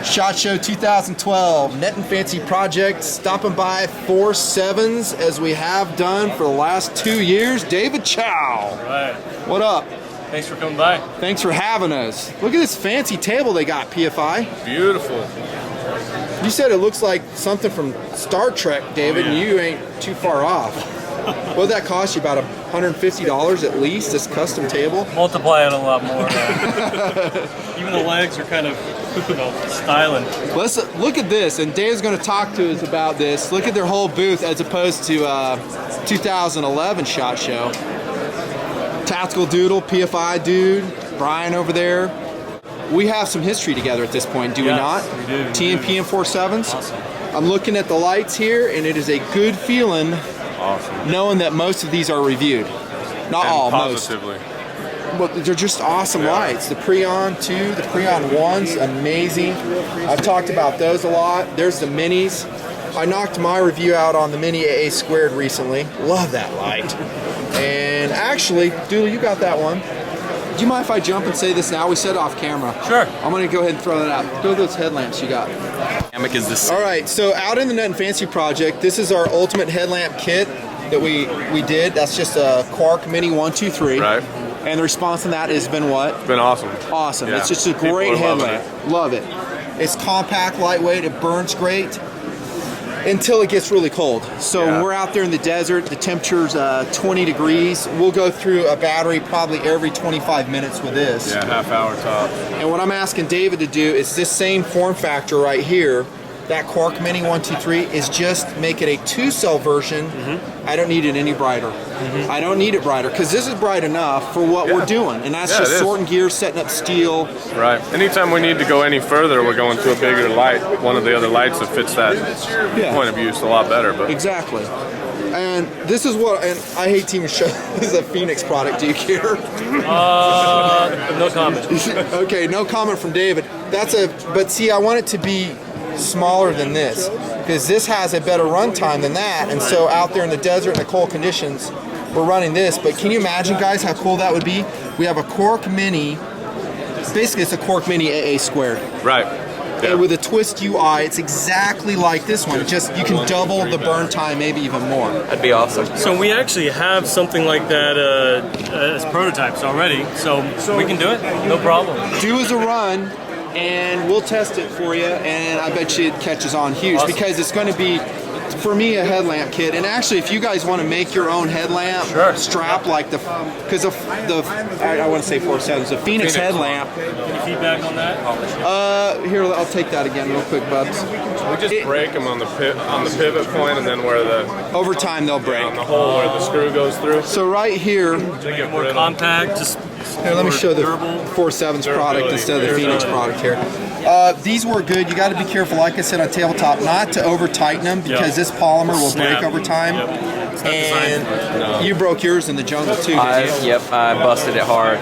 SHOT Show 2012, Nutnfancy project, stopping by FourSevens as we have done for the last 2 years. David Chow. All right. What up? Thanks for coming by. Thanks for having us. Look at this fancy table they got, PFI. Beautiful. You said it looks like something from Star Trek, David, and you ain't too far off. What'd that cost you? About $150 at least, this custom table? Multiply it a lot more. Even the legs are kind of, styling. Let's look at this, and Dave's going to talk to us about this. Look at their whole booth as opposed to 2011 SHOT Show. TacticalDoodle, PDIDude, Brian over there. We have some history together at this point, do we not? We do. TNP and FourSevens. Awesome. I'm looking at the lights here, and it is a good feeling knowing that most of these are reviewed. Not and all, positively. most. But they're just awesome lights. The Preon 2, the Preon 1's amazing. I've talked about those a lot. There's the minis. I knocked my review out on the Mini AA squared recently. Love that light. And actually, Doodle, you got that one. Do you mind if I jump and say this now? We said off camera. Sure. I'm going to go ahead and throw that out. Throw those headlamps you got. Is this? All right, so out in the Nutnfancy project, this is our Ultimate Headlamp Kit that we did. That's just a Quark Mini 1, 2, 3. Right. And the response on that has been what? It's been awesome. Awesome. Yeah. It's just a People great are loving headlamp. Love it. It's compact, lightweight, it burns great until it gets really cold. So when we're out there in the desert, the temperature's 20 degrees. We'll go through a battery probably every 25 minutes with this. Yeah, half hour top. And what I'm asking David to do is this same form factor right here, that Quark Mini 1, 2, 3, is just make it a 2-cell version. I don't need it any brighter. I don't need it brighter because this is bright enough for what we're doing. And that's just sorting gears, setting up steel. Right. Anytime we need to go any further, we're going to a bigger light. One of the other lights that fits that point of view is a lot better. But exactly. And this is what, and I hate to even show, this is a Phoenix product. Do you care? No comment. Okay, no comment from David. But see, I want it to be smaller than this because this has a better run time than that, and so out there in the desert in the cold conditions we're running this. But can you imagine, guys, how cool that would be? We have a Quark Mini, basically it's a Quark Mini AA squared, right. And with a twist UI, it's exactly like this one. It just, you can double the burn time, maybe even more. That'd be awesome. So we actually have something like that as prototypes already, so we can do it, no problem. Do as a run, and we'll test it for you, and I bet you it catches on huge because it's going to be, for me, a headlamp kit. And actually, if you guys want to make your own headlamp strap, like because I want to say FourSevens, the Phoenix headlamp. Any feedback on that? Here, I'll take that again real quick, Bubs. We just break them on the pivot point, and then where the over time they'll break on the hole where the screw goes through. So right here, Make it more compact. Just here, let me show the durable. FourSevens product instead of the Phoenix product here. These work good. You got to be careful, like I said on tabletop, not to over tighten them because this polymer will break over time. And you broke yours in the jungle too. Yep, I busted it hard.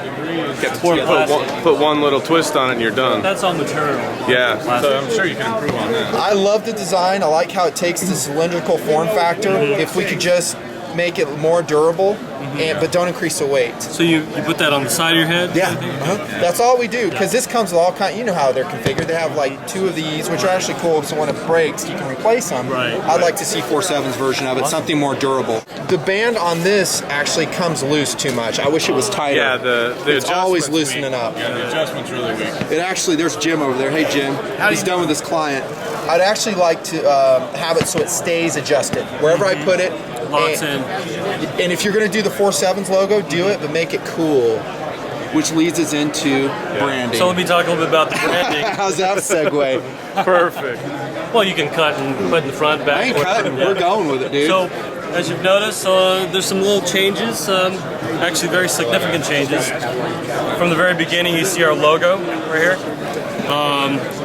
Put one little twist on it and you're done. That's all material. Yeah, so I'm sure you can improve on that. I love the design. I like how it takes the cylindrical form factor. If we could just make it more durable, but don't increase the weight. So you put that on the side of your head? Yeah, that's all we do, because this comes with all kind. You know how they're configured. They have like 2 of these, which are actually cool, so when it breaks, you can replace them. Right. I'd like to see FourSevens version of it, something more durable. The band on this actually comes loose too much. I wish it was tighter. Yeah, it's always loosening up. Yeah, the adjustment's really weak. It actually, there's Jim over there. Hey, Jim. He's done with his client. I'd actually like to have it so it stays adjusted. Wherever I put it, Locks in. And if you're going to do the FourSevens logo, do it, but make it cool, which leads us into branding. So let me talk a little bit about the branding. How's that a segue? Perfect. Well, you can cut and put in the front, back. I ain't cutting. We're going with it, dude. So, as you've noticed, there's some little changes, actually very significant changes. From the very beginning, you see our logo right here.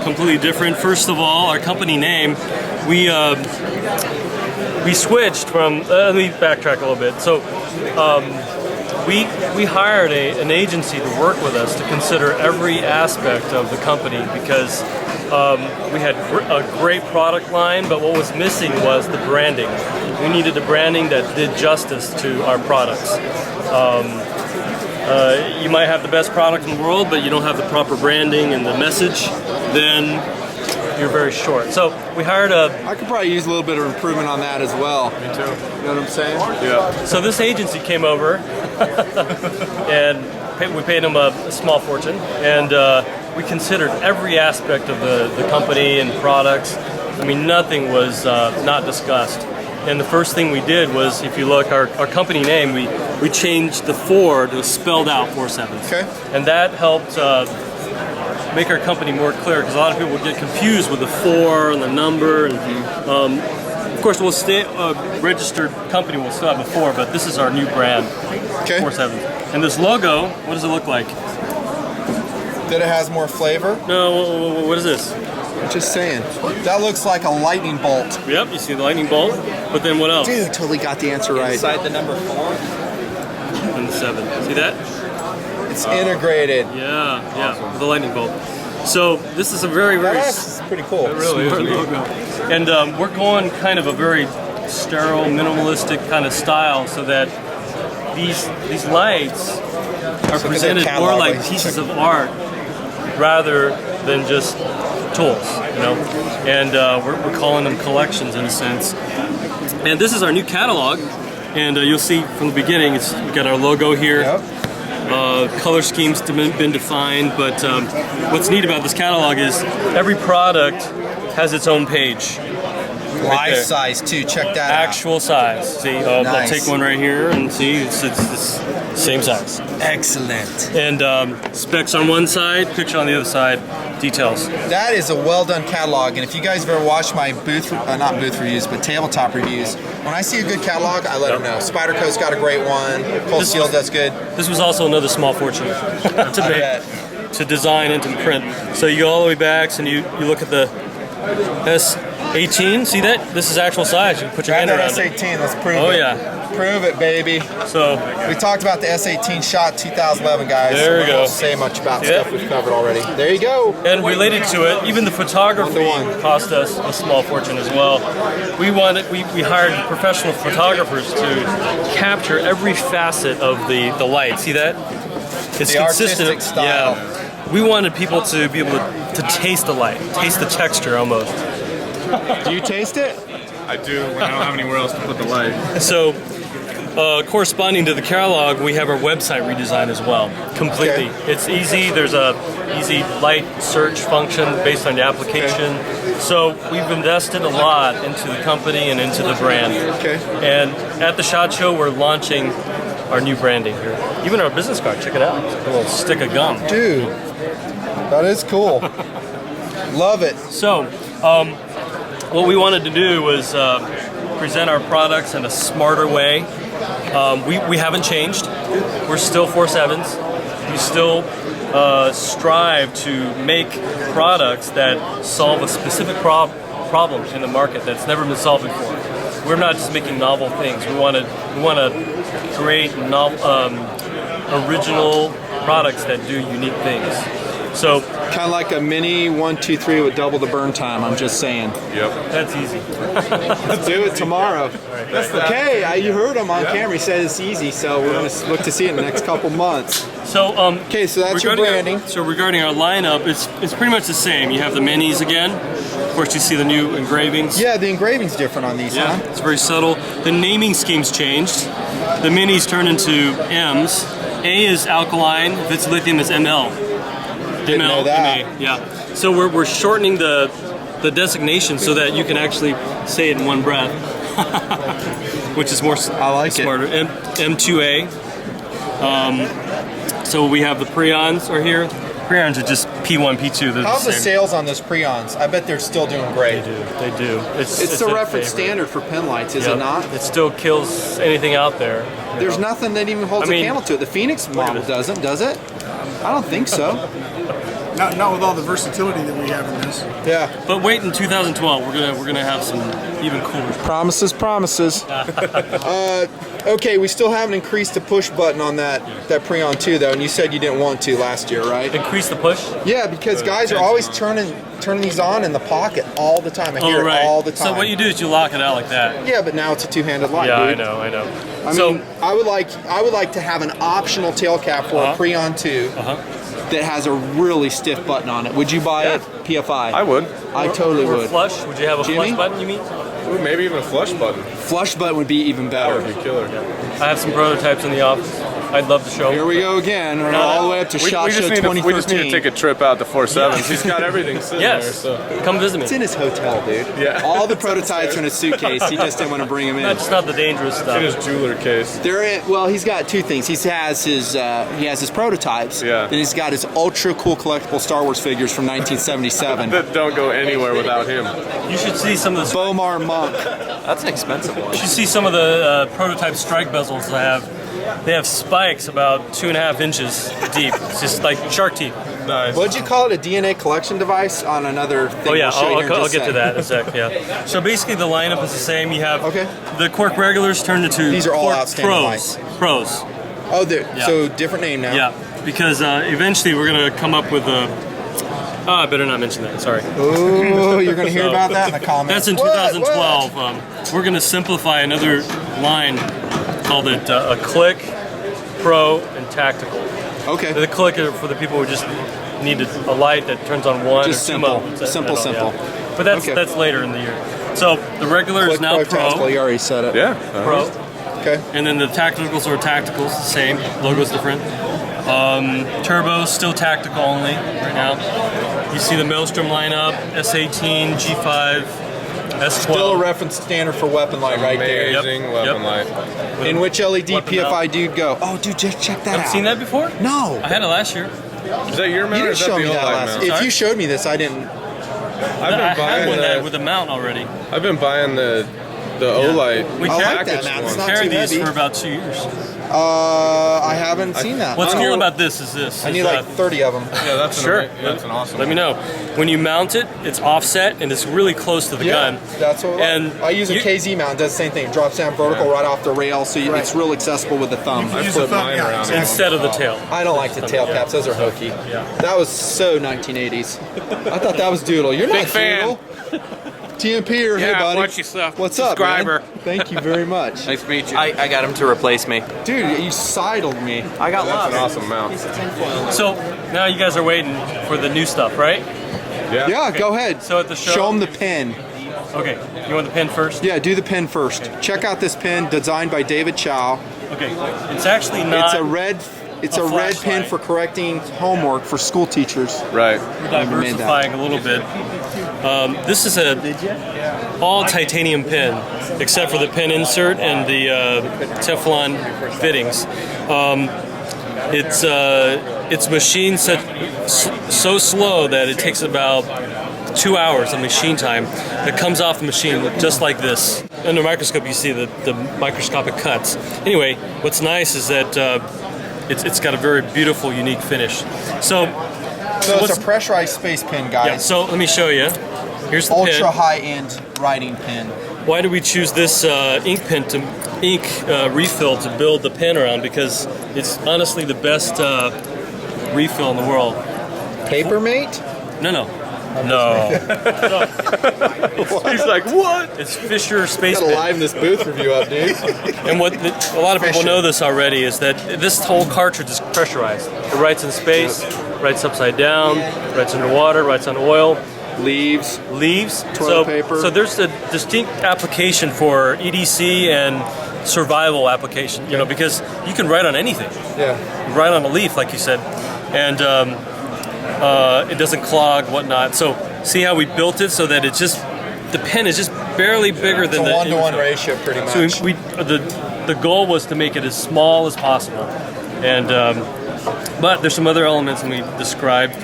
Completely different. First of all, our company name, we switched from, let me backtrack a little bit. So we hired an agency to work with us to consider every aspect of the company because we had a great product line, but what was missing was the branding. We needed a branding that did justice to our products. you might have the best product in the world, but you don't have the proper branding and the message, then you're very short. So we hired I could probably use a little bit of improvement on that as well. Me too. You know what I'm saying? Yeah. So this agency came over, and we paid them a small fortune, and we considered every aspect of the company and products. I mean, nothing was not discussed. And the first thing we did was, if you look, our company name, we changed the 4 to spelled out FourSevens. Okay. And that helped make our company more clear, because a lot of people would get confused with the 4 and the number. And, of course, we'll stay registered company will still have a 4, but this is our new brand, Okay. FourSevens. And this logo, what does it look like? That it has more flavor? No, what is this? Just saying. That looks like a lightning bolt. Yep, you see the lightning bolt, but then what else? Dude, totally got the answer right. Inside the number 4. And the 7. See that? It's integrated. Yeah, with the lightning bolt. So this is a very That's pretty cool. smart logo. And we're going kind of a very sterile, minimalistic kind of style, so that these lights are presented more like pieces of art rather than just tools, you know. And we're calling them collections in a sense. And this is our new catalog, and you'll see from the beginning, we've got our logo here. Yep. Color schemes been defined, but what's neat about this catalog is every product has its own page. Life size too, check that Actual size. See, I'll Nice. take one right here and see, it's same size. out. Excellent. And specs on one side, picture on the other side, details. That is a well done catalog, and if you guys have ever watched my not booth reviews, but tabletop reviews, when I see a good catalog, I let them know. Spider Co's got a great one. Cold Steel does good. This was also another small fortune to design and to print. So you go all the way back and you look at the S18, see that? This is actual size. You can put your Grab hand that around it. S18, let's prove it. Oh yeah. Prove it, baby. So We talked about the S18 shot 2011, guys. There we I go. won't say much about Yeah. stuff we've covered already. There you go. and related to it, even the photography One-to-one. cost us a small fortune as well. We hired professional photographers to capture every facet of the light. See that? It's The consistent. artistic style. Yeah. We wanted people to be able to taste the light, taste the texture almost. Do you taste it? I do. When I don't have anywhere else to put the light. So, corresponding to the catalog, we have our website redesigned as well, completely. Okay. It's easy. There's a easy light search function based on the application. So we've invested a lot into the company and into the brand. Okay. And at the SHOT Show, we're launching our new branding here. Even our business card, check it out. It's like a little stick of gum. Dude, that is cool. Love it. So, what we wanted to do was present our products in a smarter way. We haven't changed. We're still FourSevens. We still strive to make products that solve a specific problem in the market that's never been solved before. We're not just making novel things. We want to create original products that do unique things. So Kind of like a mini 123 with double the burn time, I'm just saying. Yep. that's easy. Let's do it tomorrow. Okay, you heard him on camera. He said it's easy, so we're going to look to see it in the next couple months. So Okay, so that's your regarding branding. regarding our lineup, it's pretty much the same. You have the minis again. Of course, you see the new engravings. Yeah, the engraving's different on these, Yeah, huh? it's very subtle. The naming scheme's changed. The minis turn into M's. A is alkaline. If it's lithium, it's ML. Didn't know that. MA, yeah. So we're shortening the designation so that you can actually say it in one breath, which is more I like it. smarter. M2A. So we have the Preons are here. Preons are just P1, P2. They're How's the the same. sales on those Preons? I bet they're still doing great. They do. It's the a reference favorite. standard for pen lights, is Yep. it not? It still kills anything out there. There's nothing that even holds I mean, a candle to it. The Phoenix model this. doesn't, does it? I don't think so. Not with all the versatility that we have in this. Yeah. But wait in 2012, we're gonna have some even cooler. Promises, promises. Okay, we still haven't increased the push button on that Preon 2 though, and you said you didn't want to last year, right? Increase the push? Yeah, because guys are always turning these on in the pocket all the time. I hear it all the time. So what you do is you lock it out like that. Yeah, but now it's a two-handed light. Yeah, dude. I know. I mean, I would like to have an optional tail cap for a Preon 2 that has a really stiff button on it. Would you buy it, PFI? I would. I totally or would. Flush? Would you have a Jimmy? flush button, you mean? Ooh, maybe even a flush button. Flush button would be even better. That would be killer. I have some prototypes in the office. I'd love to show Here them. we go again. We're all the way up to SHOT Show 2013. We just need to take a trip out to FourSevens. He's got everything sitting there. Yes, So. come visit me. It's in his hotel, dude. Yeah. All the prototypes are in a suitcase. He just didn't want to bring them in. That's not the dangerous stuff. In his jeweler case. Well, he's got two things. He has his prototypes. Yeah. Then he's got his ultra cool collectible Star Wars figures from 1977. That don't go anywhere without him. You should see some of the. Bomar Monk. That's an expensive one. You should see some of the prototype strike bezels they have. They have spikes about 2.5 inches deep. It's just like shark teeth. Nice. What'd you call it? A DNA collection device on another thing? Oh yeah, We'll show you here in I'll just a get to sec. that in a sec. Yeah. So basically, the lineup is the same. You have Okay. the Quark regulars turned into These are all Quark outstanding Pros. Pros. Oh, Yeah. so different name now. Yeah, because eventually we're gonna come up with a. Oh, I better not mention that. Sorry. Oh, you're gonna hear about that in the comments. That's in 2012. We're gonna simplify another line called it a Click, Pro, and Tactical. Okay. The Click are for the people who just need a light that turns on one Just or two simple. modes. Simple. Yeah. But that's Okay. that's later in the year. So the regular is now Tactical, Pro. you already said it. Yeah. Pro. Okay. And then the Tacticals are Tacticals, the same. Logo's different. Turbo, still Tactical only right now. You see the Maelstrom lineup, S18, G5, S12. Still a reference standard for weapon light right there. Amazing Yep. weapon light. In which LED Weapon PDIDude go? Oh, dude, just check that Haven't out. seen that before? No. I had it last year. Is that your mount You or didn't is that show the me old that light last. mount? If you showed me this, I didn't. I've been I had buying one the, with a mount already. I've been buying the O-light. We I like carried that mount. It's not carried too these heavy. for about 2 years. I haven't seen that. What's On cool here- about this is this. I is need like 30 of them. Yeah, that's Sure. That's an awesome. Let me know. When you mount it, it's offset and it's really close to the gun. That's what. And I use a you- KZ mount. It does the same thing. It drops down vertical right off the rail, so it's real accessible with the thumb. I Use flip the thumb, mine yeah, around. exactly. Instead of the tail. I don't like the tail caps. Those are hokey. That was so 1980s. I thought that was Doodle. You're Big not fan. Doodle. TMP here. Hey, buddy. watch yourself. What's up, Subscriber. man? Thank you very much. Nice to meet you. I got him to replace me. Dude, you sidled me. I got That's lost. an awesome mount. So now you guys are waiting for the new stuff, right? Yeah. Yeah, go ahead. So at the show- Show them the pin. Okay. You want the pin first? Yeah, do the pin first. Check out this pin designed by David Chow. Okay. It's actually not. It's a red. It's a a red pin flashlight. for correcting homework for school teachers. Right. We're diversifying a little bit. This is a all titanium pin, except for the pin insert and the Teflon fittings. It's machined so slow that it takes about 2 hours of machine time. It comes off the machine just like this. Under a microscope, you see the microscopic cuts. Anyway, what's nice is that it's got a very beautiful, unique finish. So So it's what's- a pressurized space pin, yeah, guys. so let me show you. Here's the Ultra pin. high-end writing pin. Why did we choose this ink pen to refill to build the pen around? Because it's honestly the best refill in the world. Papermate? No. He's like, what? It's Fisher Space Gotta Pen. liven this booth review up, dude. And what a lot of people know this already is that this whole cartridge is pressurized. It writes in space, writes upside down, writes underwater, writes on oil. Leaves. So, paper. so there's a distinct application for EDC and survival application, because you can write on anything. Yeah. Write on a leaf, like you said, and it doesn't clog, whatnot. So see how we built it so that it's just, the pen is just barely bigger It's than a the one-to-one infill. ratio, pretty much. So the goal was to make it as small as possible, and but there's some other elements that we described.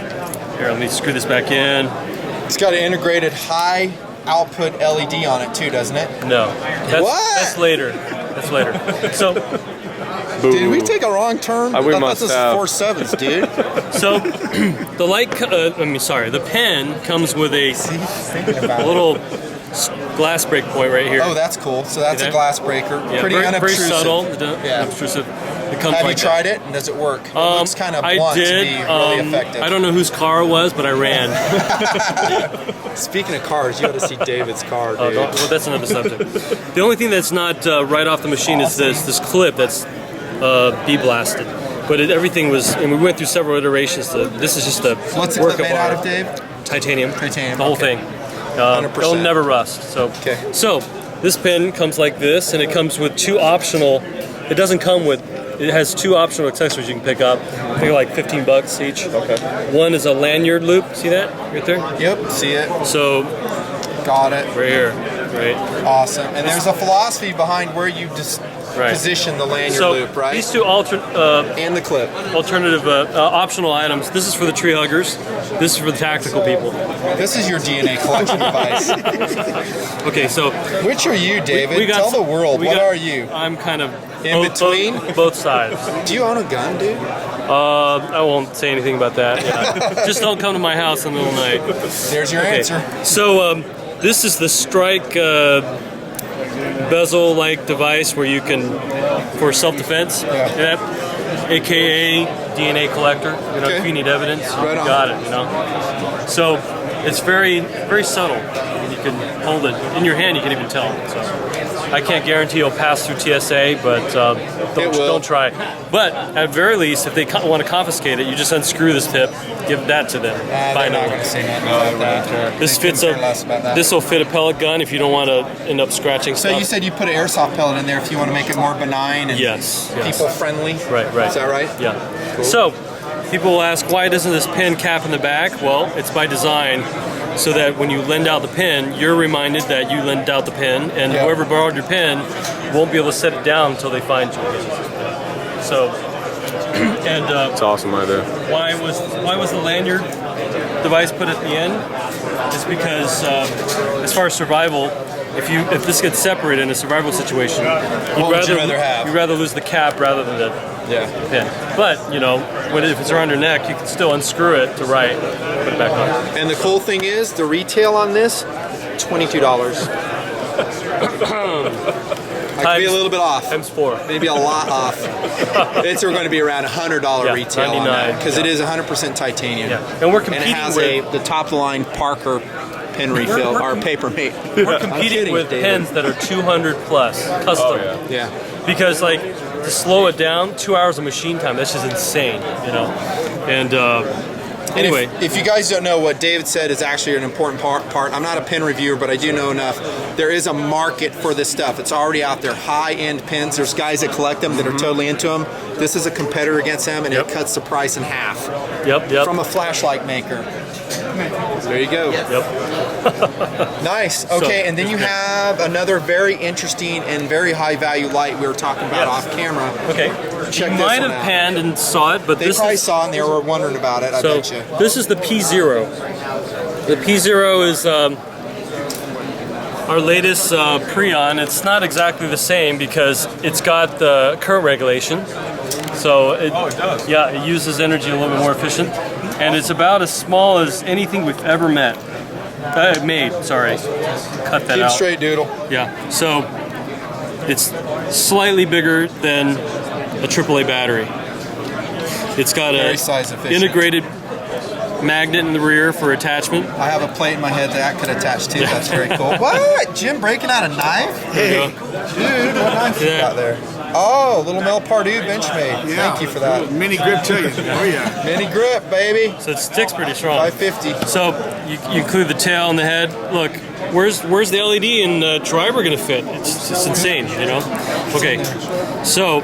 Here, let me screw this back in. It's got an integrated high output LED on it too, doesn't it? No, What? that's later. That's later. So Did we take a wrong turn? We I thought must this have. was 4.7s, dude. So the pin comes with a little glass break point right here. Oh, that's cool. So that's See a that? glass breaker. Yeah, Pretty very unobtrusive. subtle. Yeah. Unobtrusive. It comes Have you like tried it? And does it work? It looks kind of I blunt did. to be really effective. I don't know whose car it was, but I ran. Speaking of cars, you got to see David's car, dude. Well, that's another subject. The only thing that's not right off the machine is this clip that's bee blasted. But everything was, and we went through several iterations. This is just a What's the work clip of made out art. of, Dave? Titanium. Titanium, The whole okay. thing. 100%. It'll never rust. So, Okay. so this pin comes like this, and it comes with two optional. It doesn't come with. It has two optional accessories you can pick up. I think like $15 each. Okay. One is a lanyard loop. See that right there? Yep, see it. So Got it. right here, right. Awesome. And there's a philosophy behind where you just Right. position the lanyard So loop, right? these two And the clip. alternative optional items. This is for the tree huggers. This is for the tactical people. This is your DNA collection device. Okay, so Which are you, David? we got Tell the world, we what got- are you? I'm kind of In between? both sides. Do you own a gun, dude? I won't say anything about that. Yeah. Just don't come to my house in the middle of the night. There's your Okay. answer. So this is the strike bezel-like device where you can, for self-defense, Yeah. AKA DNA collector. You know, Okay. if you need evidence, Right you on. got it. You know. So it's very, very subtle. You can hold it in your hand. You can even tell. So I can't guarantee it'll pass through TSA, but don't try. But at very least, if they want to confiscate it, you just unscrew this tip, give that to them. They're Buy not another going one. to say nothing about that. This They fits couldn't care less about that. This will fit a pellet gun if you don't want to end up scratching So stuff. you said you put an airsoft pellet in there if you want to make it more benign and Yes. people friendly? Right. Is that right? Yeah. So people will ask, why doesn't this pin cap in the back? Well, it's by design so that when you lend out the pin, you're reminded that you lent out the pin, and Yeah. whoever borrowed your pin won't be able to set it down until they find you. So, and It's an awesome idea. why was the lanyard device put at the end? It's because as far as survival, if this gets separated in a survival situation, What would you rather have? you'd rather lose the cap rather than the pin. But you know, if it's around your neck, you can still unscrew it to right, put it back on. And the cool thing is, the retail on this, $22. I could be a little bit off. Times 4. Maybe a lot off. It's going to be around $100 Yeah, retail on 99, that because it yeah. is 100% titanium. Yeah. And we're And it competing has with the top of the line Parker pen refill or paper mate. we're competing with pens that are 200 plus custom. Yeah. Because like to slow it down, 2 hours of machine time, that's just insane, you know. And anyway, If you guys don't know, what David said is actually an important part. I'm not a pen reviewer, but I do know enough. There is a market for this stuff. It's already out there. High-end pens. There's guys that collect them that are totally into them. This is a competitor against them, and it cuts the price in half yep. from a flashlight maker. There you go. Yep. Nice. Okay, and then you have another very interesting and very high-value light we were talking about off camera. Okay. Check You this might one have out. panned and saw it, but They this probably is saw it and they were wondering about it, I so. bet you. This is the P0. The P0 is our latest Preon. It's not exactly the same because it's got the current regulation. So it does. Yeah, it uses energy a little bit more efficient, and it's about as small as anything we've ever made. Sorry, cut that Keep out. straight, Doodle. Yeah, so it's slightly bigger than a AAA battery. It's got Very a size efficient. integrated magnet in the rear for attachment. I have a plate in my head that could attach to. That's very cool. What? Jim breaking out a knife? There you go. Dude, what knife you got there? Oh, little Mel Pardue Benchmade. Thank you for that. Mini grip too. Oh yeah. Mini grip, baby. So it sticks pretty strong. 550. So you include the tail and the head. Look, where's the LED and driver gonna fit? It's insane, you know. Okay, so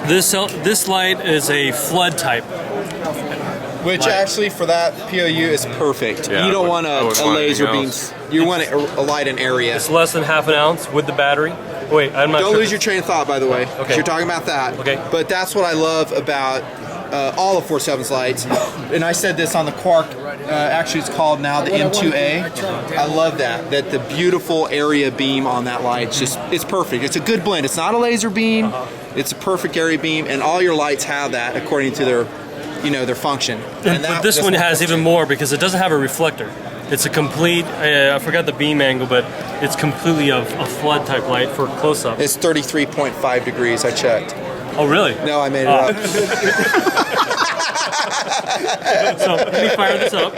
this light is a flood type. Which actually for that POU is perfect. Yeah, you don't I want wouldn't a want laser anything beam. else. You want a light an area. It's less than half an ounce with the battery. Wait, I'm not Don't sure. lose your train of thought, by the way. 'cause Okay. You're talking about that. Okay. But that's what I love about all of FourSevens lights. And I said this on the Quark, actually it's called now the M2A. I love that the beautiful area beam on that light, it's perfect. It's a good blend. It's not a laser beam, it's a perfect area beam, and all your lights have that according to their, their function. But this one has even more because it doesn't have a reflector. It's a complete, I forgot the beam angle, but it's completely a flood type light for close-up. It's 33.5 degrees, I checked. Oh, really? No, I made it up. So let me fire this up.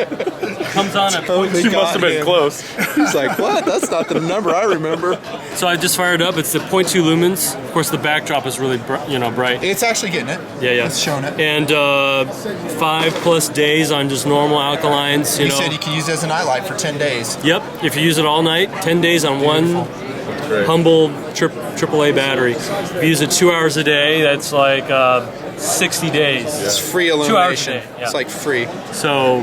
Comes on at Totally She must have been him. close. He's like, what? That's not the number I remember. So I just fired up. It's the 0.2 lumens. Of course, the backdrop is really bright. It's actually getting it. Yeah. It's showing it. And 5+ days on just normal alkalines. You said you could use it as a nightlight for 10 days. Yep. If you use it all night, 10 days on one humble AAA battery. If you use it 2 hours a day, that's like 60 days. It's free illumination. 2 hours a day. Yeah. It's like free. So,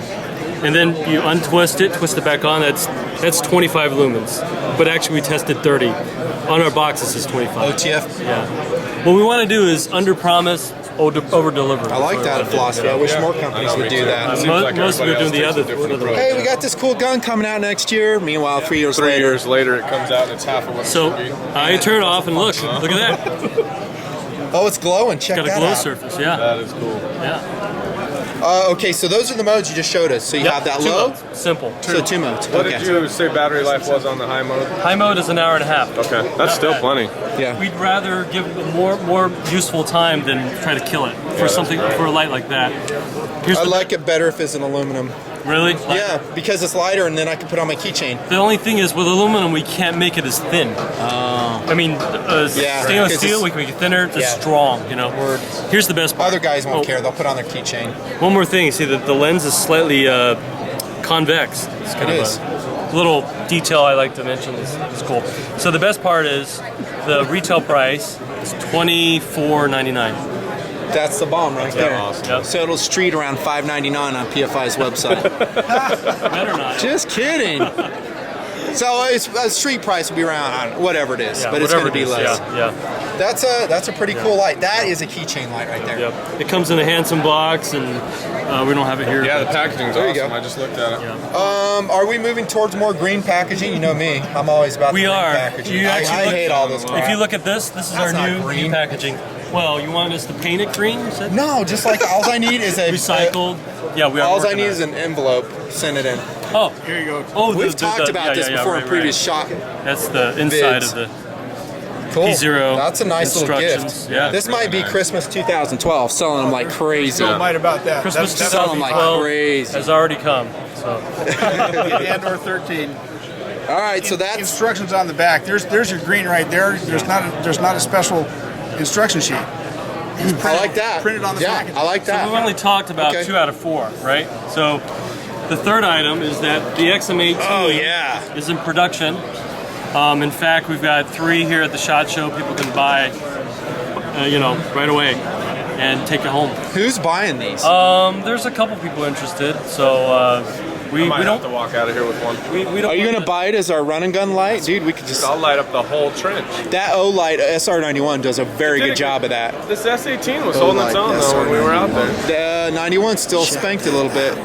and then you untwist it, twist it back on. That's 25 lumens. But actually, we tested 30. On our box, this is 25. OTF. Yeah. What we want to do is under-promise, over-deliver. I like that philosophy. I wish more companies would do that. Most of them are doing the other. Hey, we got this cool gun coming out next year. Meanwhile, 3 years 3 later. years later, it comes out and it's half of what it So should be. I turn it off and look at that. Oh, it's glowing. Check Got that a glow out. surface, yeah. That is cool. Yeah. Okay, so those are the modes you just showed us. So you have that Two low. modes. Simple. So 2 modes. What Okay. did you say battery life was on the high mode? High mode is an hour and a half. Okay, that's still plenty. Yeah. We'd rather give it more useful time than try to kill it for something for a light like that. Here's I the, like it better if it's an aluminum. really. Yeah, because it's lighter, and then I can put on my keychain. The only thing is with aluminum we can't make it as thin. I mean, Yeah, stainless 'cause steel it's- we can make it thinner. It's Yeah. strong. Here's the best part. Other guys won't Oh, care. They'll put on their keychain. One more thing. See, the lens is slightly convex. It's kind It of is. a little detail I like to mention. It's cool. So the best part is the retail price is $24.99. That's the bomb right there. awesome. Yep. So it'll street around $5.99 on PFI's website. Better not. Just kidding. So it's a street price will be around I don't know, whatever it is, Yeah, but it's going to whatever be it is. less. Yeah. That's a pretty cool light. That is a keychain light right there. Yep. It comes in a handsome box, and we don't have it here. Yeah, the but- packaging's There you awesome. go. I just looked at it. Are we moving towards more green packaging? You know me. I'm always about We the green are. packaging. You I actually look- hate all this crap. If you look at this is That's our not new green. packaging. Well, you want us to paint it green? You said? No, just like all I need is a Recycled. Yeah, we are. all I working need on is it. an envelope. Send it in. Oh, Here you go. oh, We've talked about this before in previous shot. That's the inside vids. of the. Cool. P0 That's a nice little instructions, gift. yeah. This might be Christmas 2012. Selling them like crazy. Don't mind about that. Christmas That's selling like 2012 crazy. has already come. So Andor 13. All right, so that's Instructions on the back. There's your green right there. There's not a special instruction sheet. I like that. Printed on the yeah, package. I like we've that. only talked about Okay. 2 out of 4, right? So the third item is that the XM18 Oh yeah. is in production. In fact, we've got 3 here at the SHOT Show. People can buy, right away and take it home. Who's buying these? There's a couple people interested, so we Might have don't. to walk out of here with one. We don't Are you want gonna buy it as our run and gun light, dude? We could just I'll light up the whole trench. that O light SR91 does a very Did good a job good- of that. This S18 was holding its own though when we were out there. The 91 still spanked a little bit.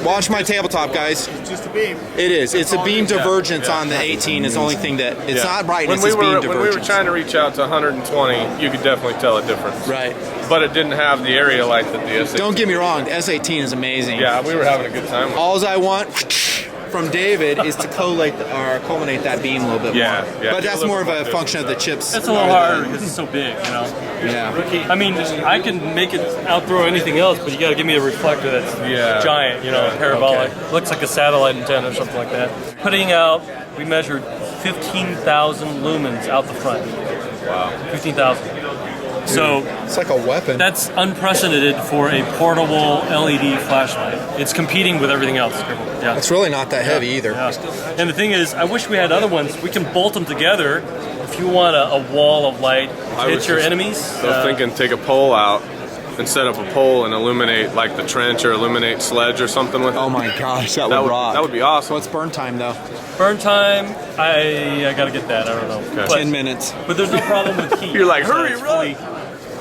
Watch my tabletop, guys. Just a beam. It is. It's a beam divergence on the 18. Is the only thing that it's not brightness. When It's beam we divergence. were trying to reach out to 120, you could definitely tell a difference. Right. But it didn't have the area light that the S18. Don't get me wrong. The S18 is amazing. Yeah, we were having a good time with it. All I want from David is to culminate that beam a little bit Yeah, more. yeah. But that's more of a function of the chips. It's a little harder because it's so big, Yeah. I mean, I can make it outthrow anything else, but you got to give me a reflector that's Yeah. giant, parabolic. Looks like a satellite antenna or something like that. Putting out, we measured 15,000 lumens out the front. Wow. 15,000. So It's like a weapon. that's unprecedented for a portable LED flashlight. It's competing with everything else. Yeah. It's really not that heavy either. Yeah. And the thing is, I wish we had other ones. We can bolt them together. If you want a wall of light I to was hit your just- enemies. I was thinking take a pole out and set up a pole and illuminate like the trench or illuminate sledge or something with it. Oh my gosh, that would rock. That would be awesome. What's burn time though? Burn time, I gotta get that. I don't know. Okay. But, 10 minutes. but there's no problem with heat. You're like, hurry, It's run.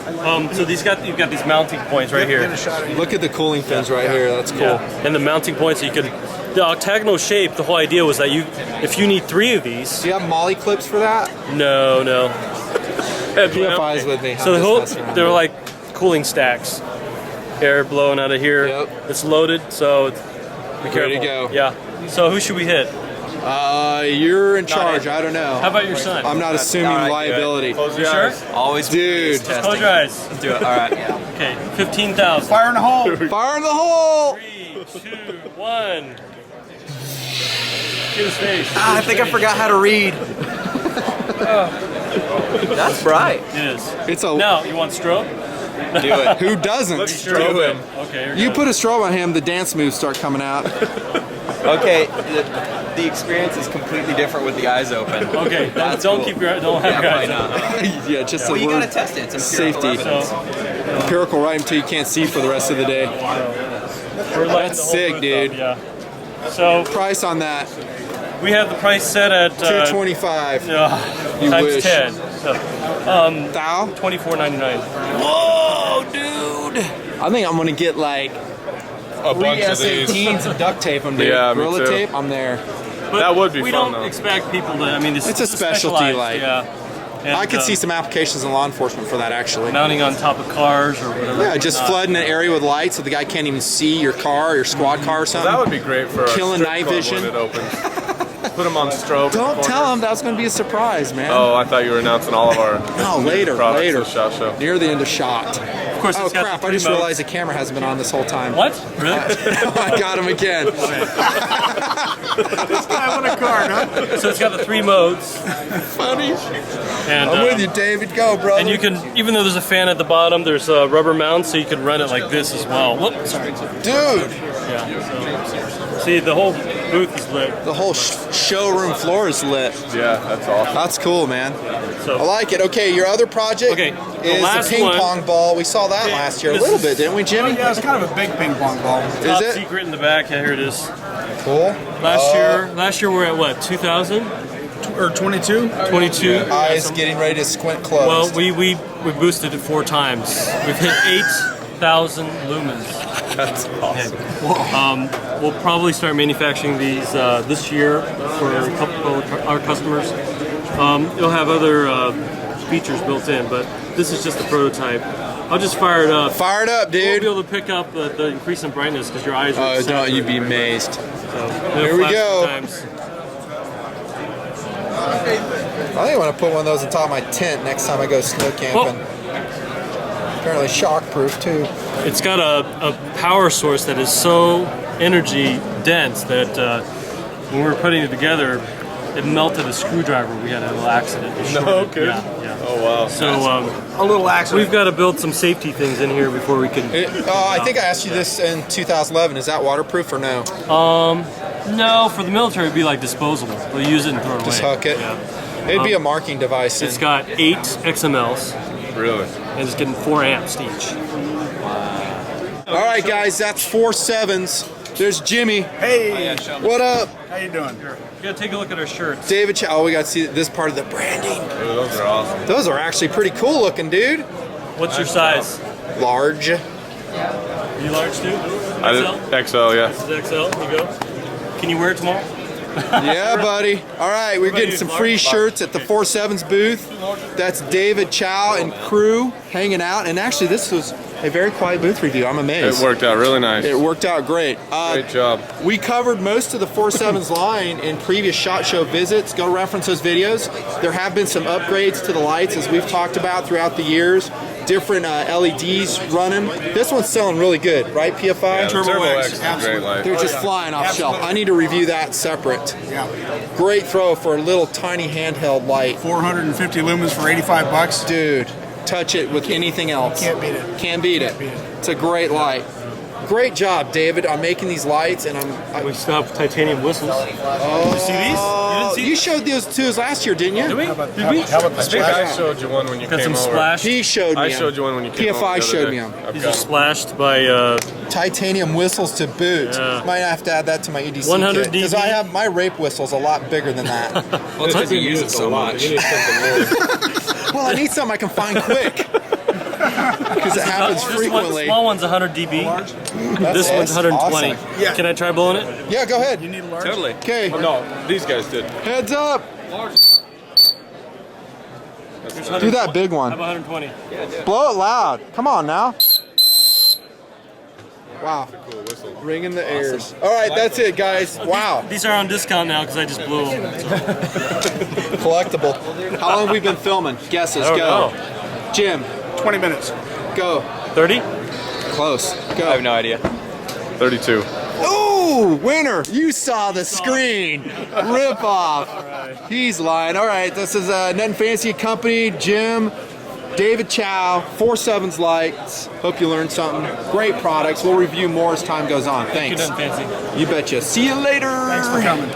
So you've got these mounting points right here. Look at the cooling fins right here. That's cool. Yeah. And the mounting points, you could. The octagonal shape. The whole idea was that if you need 3 of these. Do you have molly clips for that? No. PFI's with me. So they're like cooling stacks. Air blowing out of here. Yep. It's loaded, so be careful. Ready to go. Yeah. So who should we hit? You're in charge. I don't know. How about your son? I'm not assuming liability. You sure? Always Dude. Close your eyes. Let's do it. All right. Okay, 15,000. Fire in the hole. Fire in the hole! 3, 2, 1. Get his face. I think I forgot how to read. That's bright. It is. It's a. Now, you want strobe? Do it. Who doesn't? Let's strobe him. Okay. You put a strobe on him, the dance moves start coming out. Okay, the experience is completely different with the eyes open. Okay, don't cool. keep your don't have your eyes probably open. not. Yeah, just Well, a you word. gotta test it. It's empirical Safety. evidence. Empirical right until you can't see for the rest of the day. We're lighting That's the whole sick, booth dude. up, yeah. So Price on that, we have the price set at $225. You times wish. 10. So, Thou? $24.99. Whoa, dude! I think I'm gonna get like A 3 bunch of these. S18s and duct tape them, dude. Yeah, me Gorilla too. tape, I'm there. But That would be we fun, don't though. expect people to. I mean, this It's a is specialty specialized, light. Yeah. And, I could see some applications in law enforcement for that, actually. mounting on top of cars or whatever. Yeah, just flooding an area with lights so the guy can't even see your car, your squad car or something. That would be great for a Killing strip night club vision. when it opens. Put them on strobe. Don't tell him that's going to be a surprise, man. Oh, I thought you were announcing all of our No, later, products later. at SHOT Show. Near the end of shot. Of course, Oh it's got crap, the I just 3 modes. realized the camera hasn't been on this whole time. What? Really? I got him again. I want a card, huh? So it's got the 3 modes. Funny. And, I'm with you, David. Go, brother. And you can, even though there's a fan at the bottom, there's a rubber mount, so you can run it like this as well. Whoop, sorry. Dude, Yeah. So, see, the whole booth is lit. the whole showroom floor is lit. Yeah, that's awesome. That's cool, man. So I like it. Okay, your other project Okay, the is last the ping one- pong ball. We saw that last year a this little is- bit, didn't we, Jimmy? Yeah, it's kind of a big ping pong ball. top Is it? secret in the back. Yeah, here it is. Cool. Last year we're at what? 2,000? Or 22? 22? Eyes getting ready to squint closed. Well, we boosted it 4 times. We've hit 8,000 lumens. That's awesome. We'll probably start manufacturing these this year for a couple of our customers. It'll have other features built in, but this is just a prototype. I'll just fire it up. Fire it up, We'll dude. be able to pick up the increase in brightness because your eyes are Oh, don't you saturated. be amazed. So, Here we go. Times. I think I want to put one of those on top of my tent next time I go snow camping. Apparently shock-proof, too. It's got a power source that is so energy dense that when we were putting it together, it melted a screwdriver. We had a little accident. It No shorted. kidding? Yeah. Oh, wow. So A little accident. we've got to build some safety things in here before we can. I think I asked you this in 2011. Is that waterproof or no? No, for the military, it'd be like disposable. We'll use it and throw it away. Just huck it? Yeah. It'd be a marking device. It's got 8 XMLs Really? and it's getting 4 amps each. All right, guys, that's FourSevens. There's Jimmy. Hey, What up? how you doing? You gotta take a look at our shirts. David Chow. Oh, we got to see this part of the branding. Ooh, those are awesome. Those are actually pretty cool looking, dude. What's your size? Large. Are you large too? XL, yeah. This is XL. Here you go. Can you wear it tomorrow? Yeah, buddy. All right, we're getting some free shirts at the FourSevens booth. That's David Chow and crew hanging out. And actually, this was a very quiet booth review. I'm amazed. It worked out really nice. It worked out great. Great job. We covered most of the FourSevens line in previous SHOT Show visits. Go reference those videos. There have been some upgrades to the lights, as we've talked about throughout the years. Different LEDs running. This one's selling really good, right, PFI? Yeah, the Turbo Turbo X, X is a great absolutely. light. They're just flying off shelf. I need to review that separate. Yeah. Great throw for a little tiny handheld light. 450 lumens for 85 bucks. Dude, touch it with anything else. Can't beat it. Can't beat it. It's a great light. Great job, David, on making these lights, and We still have titanium whistles. Did you see these? You didn't see you showed those to us last year, didn't you? Did we? I think I showed you one when you Got came some over. splashed. He showed me. I 'em. showed you one when you came over. PFI the other showed day. me 'em. I've These got are 'em. splashed by Titanium whistles to boot. Yeah. Might have to add that to my EDC 100 kit because dB. I have my rape whistles a lot bigger than that. Well, it's because you use it so much. You need something more. Well, I need something I can find quick. because it happens This frequently. small one's 100 dB. This one's 120. Awesome. Yeah. Can I try blowing it? Yeah, go ahead. You need a large. Totally. Okay, No, these guys did. heads up. There's Do that big How one. about 120? Blow it loud. Come on now. Wow. Ringing the airs. All right, that's it, guys. Wow. These are on discount now because I just blew them. Collectible. How long have we been filming? Guesses, I don't go. know. Jim, 20 minutes. go. 30? Close. I have Go. no idea. 32. Ooh, winner. You saw the screen. Rip off. He's lying. All right, this is Nutnfancy Company, Jim, David Chow, FourSevens lights. Hope you learned something. Great products. We'll review more as time goes on. Thanks. Nutnfancy. You betcha. See you later. Thanks for coming.